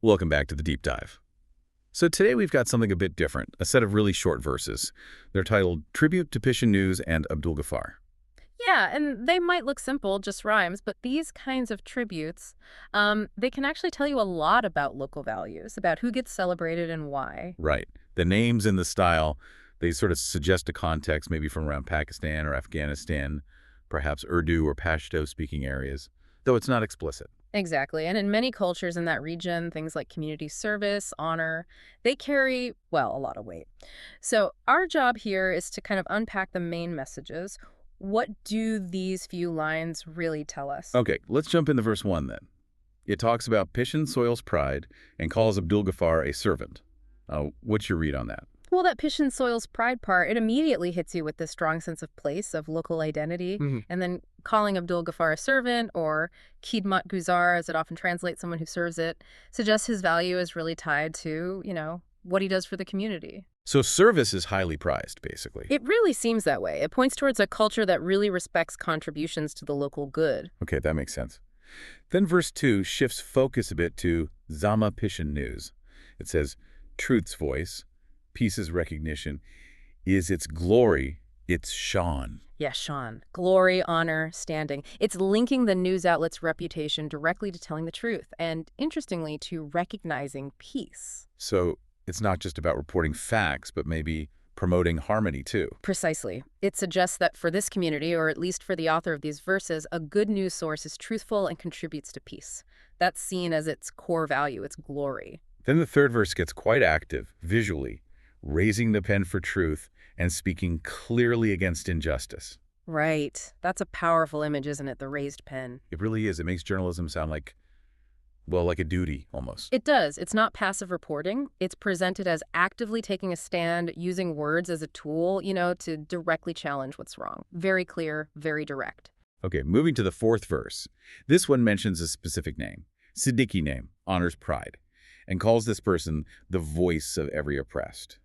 Welcome back to the Deep Dive. So today we've got something a bit different, a set of really short verses. They're titled Tribute to Pishin News and Abdul Ghaffar. Yeah, and they might look simple, just rhymes, but these kinds of tributes, they can actually tell you a lot about local values, about who gets celebrated and why. Right. The names and the style, they sort of suggest a context maybe from around Pakistan or Afghanistan, perhaps Urdu or Pashto speaking areas, though it's not explicit. Exactly. And in many cultures in that region, things like community service, honor, they carry, well, a lot of weight. So our job here is to kind of unpack the main messages. What do these few lines really tell us? Okay, let's jump into verse 1 then. It talks about Pishin soils pride and calls Abdul Ghaffar a servant. What's your read on that? Well, that Pishin Soil's pride part, it immediately hits you with this strong sense of place, of local identity. And then calling Abdul Ghaffar a servant, or Khidmat Guzar, as it often translates, someone who serves it, suggests his value is really tied to, what he does for the community. So service is highly prized, basically. It really seems that way. It points towards a culture that really respects contributions to the local good. Okay, that makes sense. Then verse 2 shifts focus a bit to Zama Pishin News. It says, Truth's voice, peace's recognition, is its glory, its Shan. Yeah, Sean. Glory, honor, standing. It's linking the news outlet's reputation directly to telling the truth, and interestingly, to recognizing peace. So it's not just about reporting facts, but maybe promoting harmony too. Precisely. It suggests that for this community, or at least for the author of these verses, a good news source is truthful and contributes to peace. That's seen as its core value, its glory. Then the third verse gets quite active, visually, raising the pen for truth and speaking clearly against injustice. Right. That's a powerful image, isn't it? The raised pen. It really is. It makes journalism sound like, well, like a duty almost. It does. It's not passive reporting. It's presented as actively taking a stand, using words as a tool, to directly challenge what's wrong. Very clear, very direct. Okay, moving to the fourth verse. This one mentions a specific name, Siddiqui name, honors pride, and calls this person the voice of every oppressed.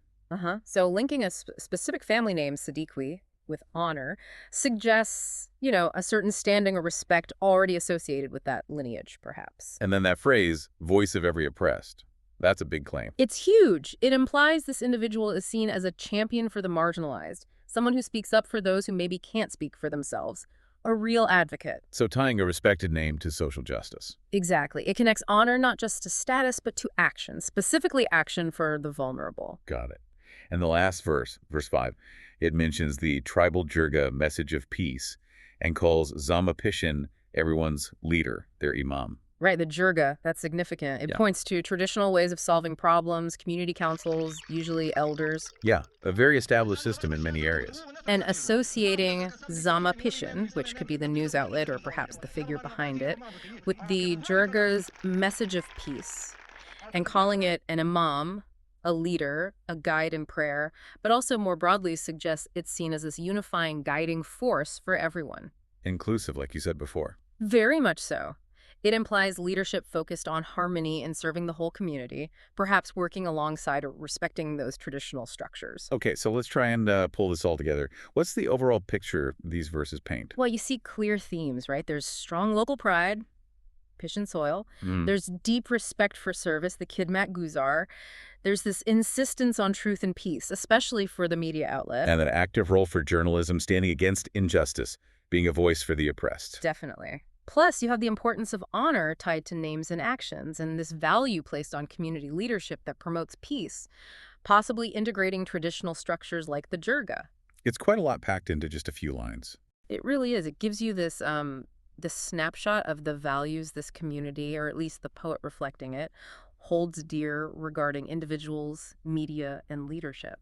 So linking a specific family name, Siddiqui, with honor suggests, a certain standing or respect already associated with that lineage, perhaps. And then that phrase, voice of every oppressed, that's a big claim. It's huge. It implies this individual is seen as a champion for the marginalized, someone who speaks up for those who maybe can't speak for themselves, a real advocate. So tying a respected name to social justice. Exactly. It connects honor not just to status, but to action, specifically action for the vulnerable. Got it. And the last verse, verse 5, it mentions the tribal jirga message of peace and calls Zama Pishin everyone's leader, their imam. Right, the jirga, that's significant. It Yeah. points to traditional ways of solving problems, community councils, usually elders, Yeah, a very established system in many areas. and associating Zama Pishin, which could be the news outlet or perhaps the figure behind it, with the jirga's message of peace, and calling it an imam, a leader, a guide in prayer, but also more broadly suggests it's seen as this unifying guiding force for everyone. Inclusive, like you said before. Very much so. It implies leadership focused on harmony and serving the whole community, perhaps working alongside or respecting those traditional structures. Okay, so let's try and pull this all together. What's the overall picture these verses paint? Well, you see clear themes, right? There's strong local pride, Pishin soil. Mm. There's deep respect for service, the Khidmat Guzar. There's this insistence on truth and peace, especially for the media outlet. And an active role for journalism standing against injustice, being a voice for the oppressed. Definitely. Plus, you have the importance of honor tied to names and actions, and this value placed on community leadership that promotes peace, possibly integrating traditional structures like the jirga. It's quite a lot packed into just a few lines. It really is. It gives you this snapshot of the values this community, or at least the poet reflecting it, holds dear regarding individuals, media, and leadership.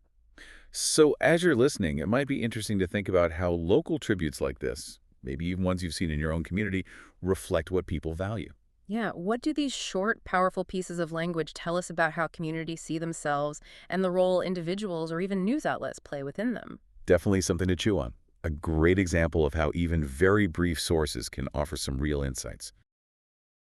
So as you're listening, it might be interesting to think about how local tributes like this, maybe even ones you've seen in your own community, reflect what people value. Yeah, what do these short, powerful pieces of language tell us about how communities see themselves and the role individuals or even news outlets play within them? Definitely something to chew on. A great example of how even very brief sources can offer some real insights.